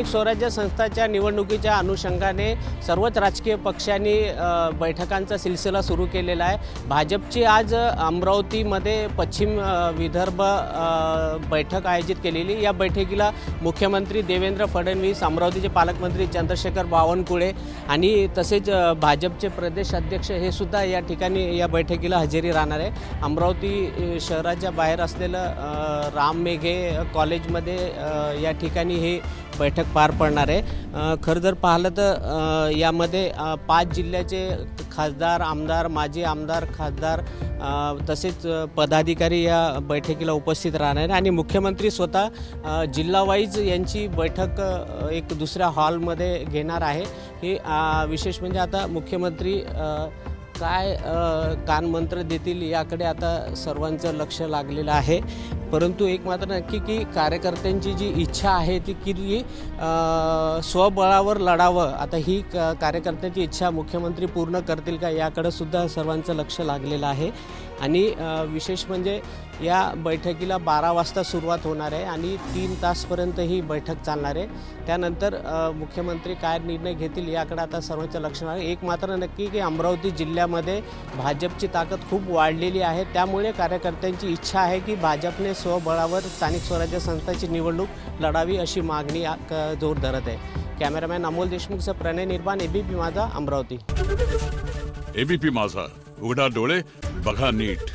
स्थानिक स्वराज्य संस्थांच्या निवडणुकीच्या अनुषंगाने सर्वच राजकीय पक्षांनी बैठकांचा सिलसिला सुरू केलेला आहे। भाजपची आज अमरावतीमध्ये पश्चिम विदर्भ बैठक आयोजित केलेली। या बैठकीला मुख्यमंत्री देवेंद्र फडणवीस, अमरावतीचे पालकमंत्री चंद्रशेखर बावनकुळे आणि तसेच भाजपचे प्रदेश अध्यक्ष हे सुद्धा या ठिकाणी या बैठकीला हजेरी राहणार आहे। अमरावती शहराच्या बाहेर असलेलं राम मेघे कॉलेजमध्ये या ठिकाणी हे बैठक पार पडणार आहे। खरं जर पाहिलं तर यामध्ये 5 जिल्ह्याचे खासदार, आमदार, माजी आमदार, खासदार तसेच पदाधिकारी या बैठकीला उपस्थित राहणार आहे आणि मुख्यमंत्री स्वतः जिल्हा वाईज यांची बैठक एक दुसऱ्या हॉलमध्ये घेणार आहे। हे विशेष म्हणजे आता मुख्यमंत्री काय कानमंत्र देतील याकडे आता सर्वांचं लक्ष लागलेलं आहे। परंतु एक मात्र नक्की की कार्यकर्त्यांची जी इच्छा आहे ती की स्वबळावर लढावं, आता ही कार्यकर्त्यांची इच्छा मुख्यमंत्री पूर्ण करतील का याकडे सुद्धा सर्वांचं लक्ष लागलेलं आहे। आणि विशेष म्हणजे या बैठकीला 12 वाजता सुरुवात होणार आहे आणि 3 तासपर्यंत ही बैठक चालणार आहे। त्यानंतर मुख्यमंत्री काय निर्णय घेतील याकडे आता सर्वांचं लक्ष आहे। एक मात्र नक्की की अमरावती जिल्ह्यामध्ये भाजपची ताकद खूप वाढलेली आहे, त्यामुळे कार्यकर्त्यांची इच्छा आहे की भाजपने स्वबळावर स्थानिक स्वराज्य संस्थांची निवडणूक लढावी अशी मागणी जोर धरत आहे। कॅमेरामॅन अमोल देशमुखसह प्रणय निर्माण, एबीपी माझा, अमरावती। एबीपी माझा, उघडा डोळे बघा नीट।